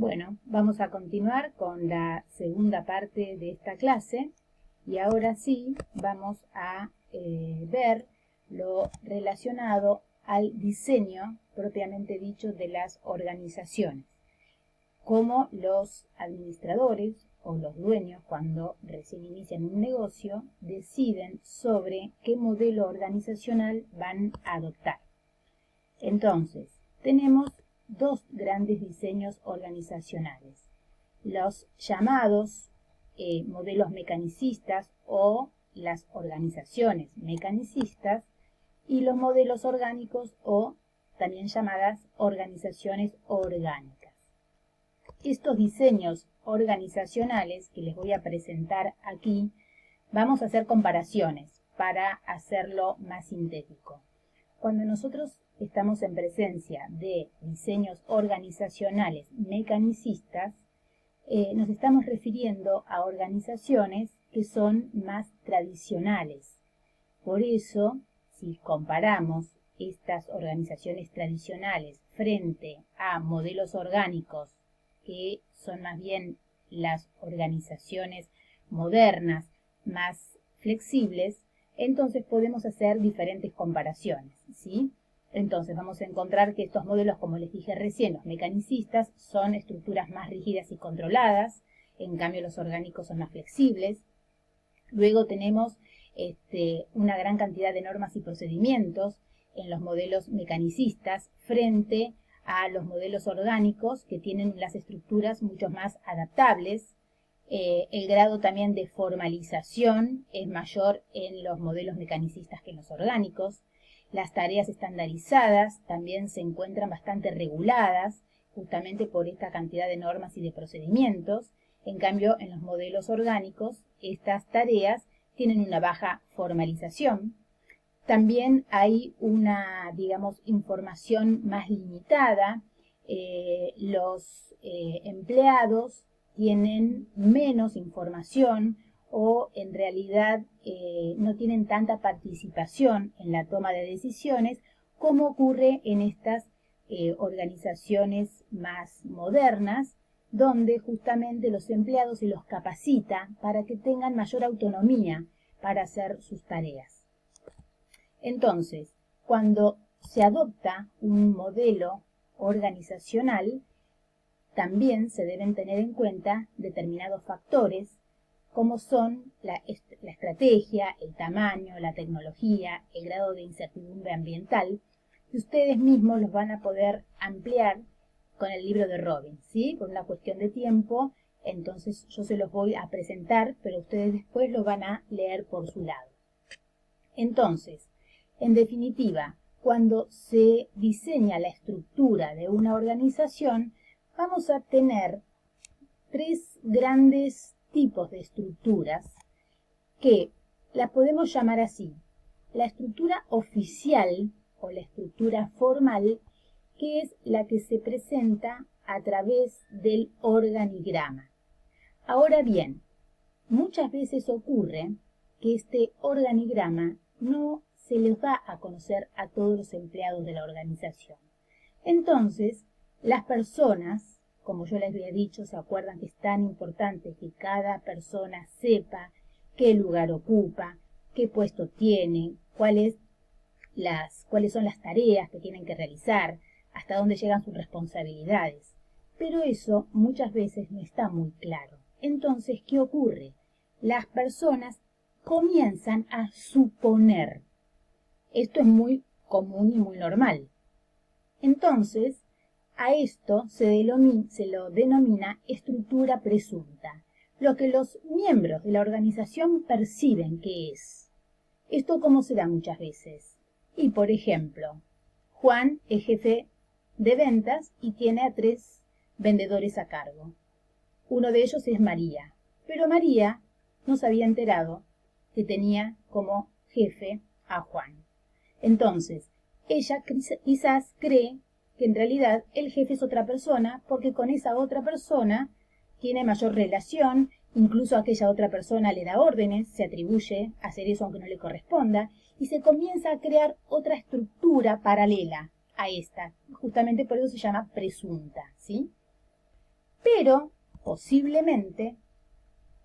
Bueno, vamos a continuar con la segunda parte de esta clase y ahora sí vamos a ver lo relacionado al diseño propiamente dicho de las organizaciones. Cómo los administradores o los dueños, cuando recién inician un negocio, deciden sobre qué modelo organizacional van a adoptar. Entonces, tenemos dos grandes diseños organizacionales. Los llamados modelos mecanicistas o las organizaciones mecanicistas y los modelos orgánicos o también llamadas organizaciones orgánicas. Estos diseños organizacionales que les voy a presentar aquí, vamos a hacer comparaciones para hacerlo más sintético. Cuando nosotros estamos en presencia de diseños organizacionales mecanicistas, nos estamos refiriendo a organizaciones que son más tradicionales. Por eso, si comparamos estas organizaciones tradicionales frente a modelos orgánicos, que son más bien las organizaciones modernas, más flexibles, entonces podemos hacer diferentes comparaciones, ¿sí? Entonces vamos a encontrar que estos modelos, como les dije recién, los mecanicistas, son estructuras más rígidas y controladas, en cambio los orgánicos son más flexibles. Luego tenemos una gran cantidad de normas y procedimientos en los modelos mecanicistas frente a los modelos orgánicos que tienen las estructuras mucho más adaptables. El grado también de formalización es mayor en los modelos mecanicistas que en los orgánicos. Las tareas estandarizadas también se encuentran bastante reguladas, justamente por esta cantidad de normas y de procedimientos. En cambio, en los modelos orgánicos, estas tareas tienen una baja formalización. También hay una, digamos, información más limitada. Los empleados tienen menos información o en realidad no tienen tanta participación en la toma de decisiones como ocurre en estas organizaciones más modernas, donde justamente los empleados se los capacita para que tengan mayor autonomía para hacer sus tareas. Entonces, cuando se adopta un modelo organizacional, también se deben tener en cuenta determinados factores como son la estrategia, el tamaño, la tecnología, el grado de incertidumbre ambiental, y ustedes mismos los van a poder ampliar con el libro de Robbins, ¿sí? Por una cuestión de tiempo, entonces yo se los voy a presentar, pero ustedes después lo van a leer por su lado. Entonces, en definitiva, cuando se diseña la estructura de una organización, vamos a tener tres grandes tipos de estructuras que las podemos llamar así: la estructura oficial o la estructura formal, que es la que se presenta a través del organigrama. Ahora bien, muchas veces ocurre que este organigrama no se les da a conocer a todos los empleados de la organización. Entonces, las personas, como yo les había dicho, se acuerdan que es tan importante que cada persona sepa qué lugar ocupa, qué puesto tiene, cuáles son las tareas que tienen que realizar, hasta dónde llegan sus responsabilidades. Pero eso muchas veces no está muy claro. Entonces, ¿qué ocurre? Las personas comienzan a suponer. Esto es muy común y muy normal. Entonces, a esto se lo denomina estructura presunta, lo que los miembros de la organización perciben que es. ¿Esto cómo se da muchas veces? Y, por ejemplo, Juan es jefe de ventas y tiene a 3 vendedores a cargo. Uno de ellos es María, pero María no se había enterado que tenía como jefe a Juan. Entonces, ella quizás cree que en realidad el jefe es otra persona porque con esa otra persona tiene mayor relación, incluso aquella otra persona le da órdenes, se atribuye a hacer eso aunque no le corresponda, y se comienza a crear otra estructura paralela a esta. Justamente por eso se llama presunta, ¿sí? Pero posiblemente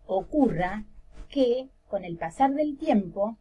ocurra que con el pasar del tiempo,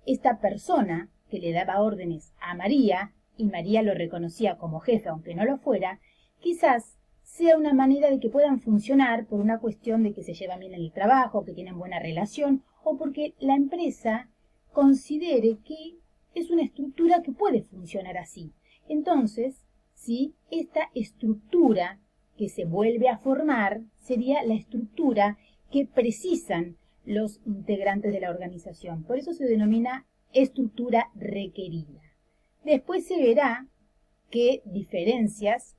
esta persona que le daba órdenes a María, y María lo reconocía como jefe aunque no lo fuera, quizás sea una manera de que puedan funcionar por una cuestión de que se llevan bien en el trabajo, que tienen buena relación, o porque la empresa considere que es una estructura que puede funcionar así. Entonces, ¿sí? Esta estructura que se vuelve a formar sería la estructura que precisan los integrantes de la organización. Por eso se denomina estructura requerida. Después se verá qué diferencias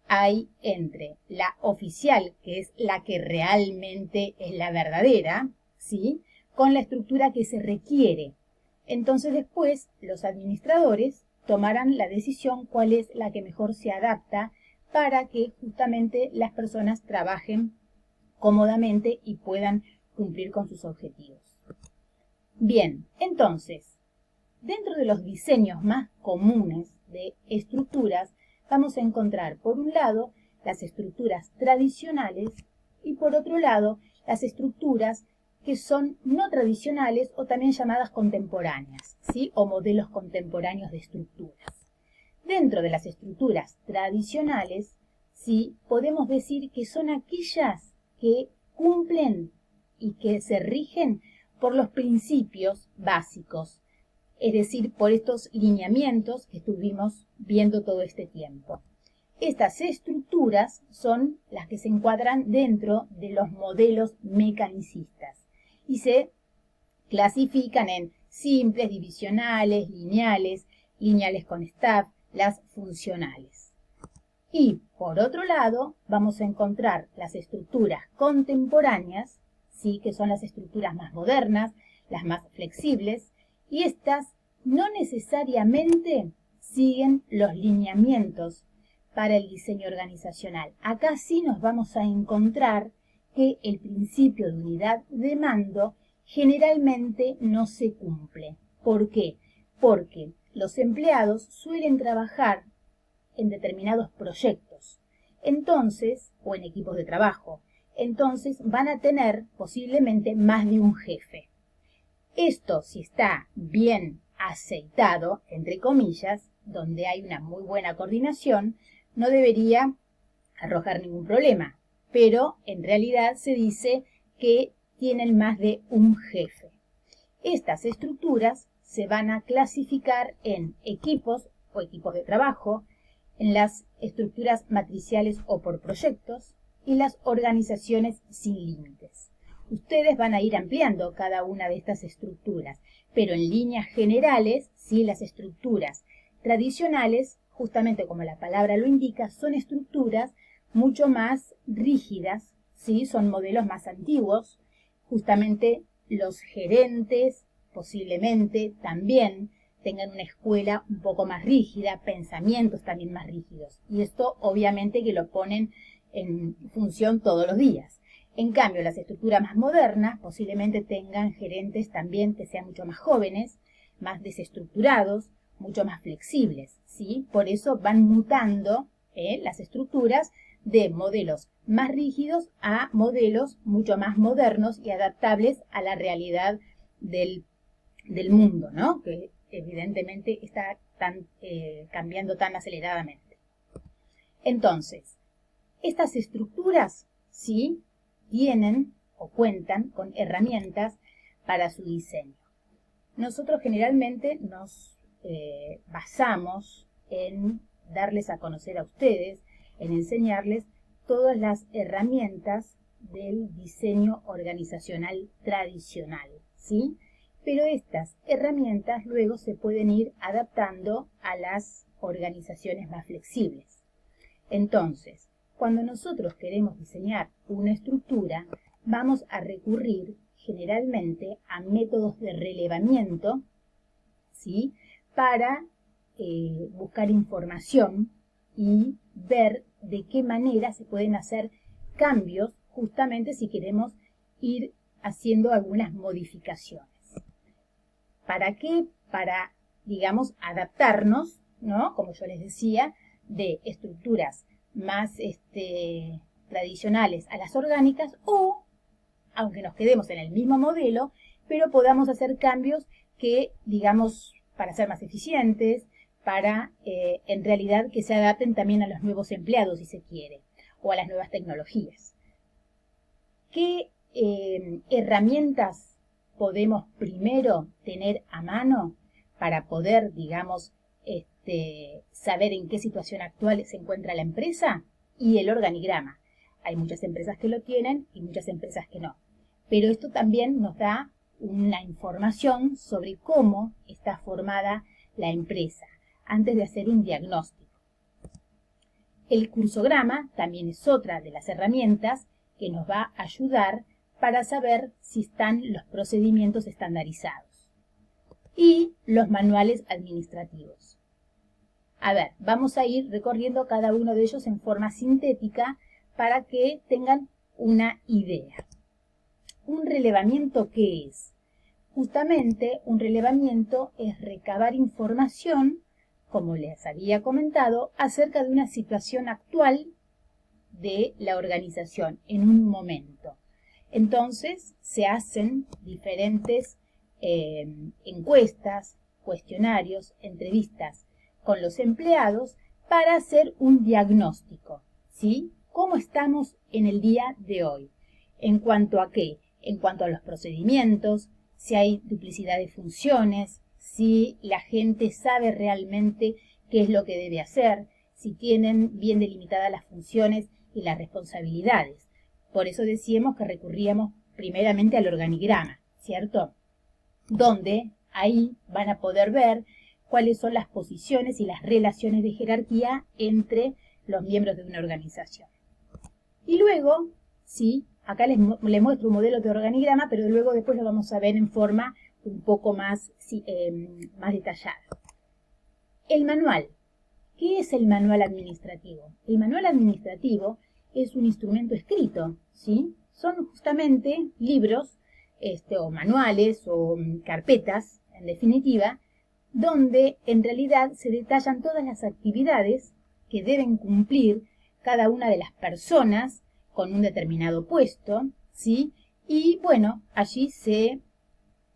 hay entre la oficial, que es la que realmente es la verdadera, ¿sí?, con la estructura que se requiere. Entonces después los administradores tomarán la decisión cuál es la que mejor se adapta para que justamente las personas trabajen cómodamente y puedan cumplir con sus objetivos. Bien, entonces, dentro de los diseños más comunes de estructuras, vamos a encontrar, por un lado, las estructuras tradicionales y, por otro lado, las estructuras que son no tradicionales o también llamadas contemporáneas, ¿sí?, o modelos contemporáneos de estructuras. Dentro de las estructuras tradicionales, ¿sí?, podemos decir que son aquellas que cumplen y que se rigen por los principios básicos, es decir, por estos lineamientos que estuvimos viendo todo este tiempo. Estas estructuras son las que se encuadran dentro de los modelos mecanicistas y se clasifican en simples, divisionales, lineales con staff, las funcionales. Y, por otro lado, vamos a encontrar las estructuras contemporáneas, ¿sí?, que son las estructuras más modernas, las más flexibles, y estas no necesariamente siguen los lineamientos para el diseño organizacional. Acá sí nos vamos a encontrar que el principio de unidad de mando generalmente no se cumple. ¿Por qué? Porque los empleados suelen trabajar en determinados proyectos, entonces, o en equipos de trabajo, entonces van a tener posiblemente más de un jefe. Esto, si está bien aceitado, entre comillas, donde hay una muy buena coordinación, no debería arrojar ningún problema, pero en realidad se dice que tienen más de un jefe. Estas estructuras se van a clasificar en equipos o equipos de trabajo, en las estructuras matriciales o por proyectos y las organizaciones sin límites. Ustedes van a ir ampliando cada una de estas estructuras, pero en líneas generales, ¿sí?, las estructuras tradicionales, justamente como la palabra lo indica, son estructuras mucho más rígidas, ¿sí?, son modelos más antiguos. Justamente los gerentes posiblemente también tengan una escuela un poco más rígida, pensamientos también más rígidos. Y esto obviamente que lo ponen en función todos los días. En cambio, las estructuras más modernas posiblemente tengan gerentes también que sean mucho más jóvenes, más desestructurados, mucho más flexibles, ¿sí? Por eso van mutando las estructuras de modelos más rígidos a modelos mucho más modernos y adaptables a la realidad del mundo, ¿no?, que evidentemente está cambiando tan aceleradamente. Entonces, estas estructuras, sí, tienen o cuentan con herramientas para su diseño. Nosotros generalmente nos basamos en darles a conocer a ustedes, en enseñarles todas las herramientas del diseño organizacional tradicional, ¿sí? Pero estas herramientas luego se pueden ir adaptando a las organizaciones más flexibles. Entonces, cuando nosotros queremos diseñar una estructura, vamos a recurrir generalmente a métodos de relevamiento, ¿sí?, para buscar información y ver de qué manera se pueden hacer cambios, justamente si queremos ir haciendo algunas modificaciones. ¿Para qué? Para, digamos, adaptarnos, ¿no?, como yo les decía, de estructuras más tradicionales a las orgánicas o, aunque nos quedemos en el mismo modelo, pero podamos hacer cambios que, digamos, para ser más eficientes, para en realidad que se adapten también a los nuevos empleados, si se quiere, o a las nuevas tecnologías. ¿Qué herramientas podemos primero tener a mano para poder, digamos, saber en qué situación actual se encuentra la empresa? Y el organigrama. Hay muchas empresas que lo tienen y muchas empresas que no. Pero esto también nos da una información sobre cómo está formada la empresa antes de hacer un diagnóstico. El cursograma también es otra de las herramientas que nos va a ayudar para saber si están los procedimientos estandarizados. Y los manuales administrativos. A ver, vamos a ir recorriendo cada uno de ellos en forma sintética para que tengan una idea. ¿Un relevamiento qué es? Justamente un relevamiento es recabar información, como les había comentado, acerca de una situación actual de la organización en un momento. Entonces se hacen diferentes encuestas, cuestionarios, entrevistas con los empleados para hacer un diagnóstico, ¿sí? ¿Cómo estamos en el día de hoy? ¿En cuanto a qué? En cuanto a los procedimientos, si hay duplicidad de funciones, si la gente sabe realmente qué es lo que debe hacer, si tienen bien delimitadas las funciones y las responsabilidades. Por eso decíamos que recurríamos primeramente al organigrama, ¿cierto? Donde ahí van a poder ver cuáles son las posiciones y las relaciones de jerarquía entre los miembros de una organización. Y luego, sí, acá les muestro un modelo de organigrama, pero luego después lo vamos a ver en forma un poco más detallada. El manual. ¿Qué es el manual administrativo? El manual administrativo es un instrumento escrito, ¿sí? Son justamente libros o manuales o carpetas, en definitiva, donde en realidad se detallan todas las actividades que deben cumplir cada una de las personas con un determinado puesto, ¿sí? Y bueno, allí se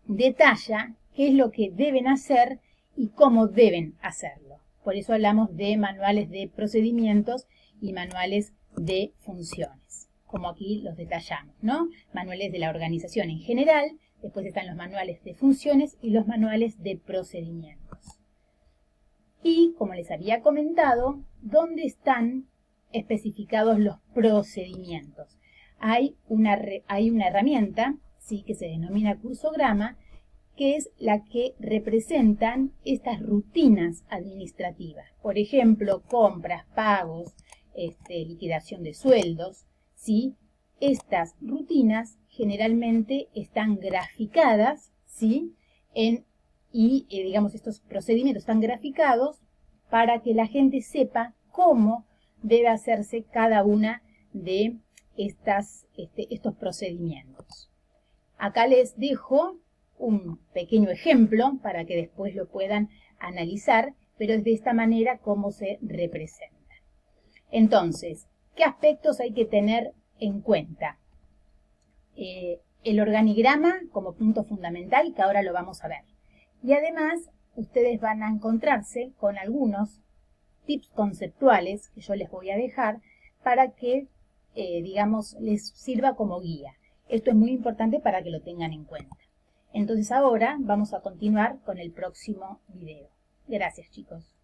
detalla qué es lo que deben hacer y cómo deben hacerlo. Por eso hablamos de manuales de procedimientos y manuales de funciones, como aquí los detallamos, ¿no? Manuales de la organización en general, después están los manuales de funciones y los manuales de procedimientos. Y, como les había comentado, ¿dónde están especificados los procedimientos? Hay una herramienta, ¿sí?, que se denomina cursograma, que es la que representan estas rutinas administrativas. Por ejemplo, compras, pagos, liquidación de sueldos, ¿sí? Estas rutinas generalmente están graficadas, ¿sí? Digamos, estos procedimientos están graficados para que la gente sepa cómo debe hacerse cada una de estos procedimientos. Acá les dejo un pequeño ejemplo para que después lo puedan analizar, pero es de esta manera como se representa. Entonces, ¿qué aspectos hay que tener en cuenta? El organigrama como punto fundamental, que ahora lo vamos a ver. Y además, ustedes van a encontrarse con algunos tips conceptuales que yo les voy a dejar para que, digamos, les sirva como guía. Esto es muy importante para que lo tengan en cuenta. Entonces ahora vamos a continuar con el próximo video. Gracias, chicos.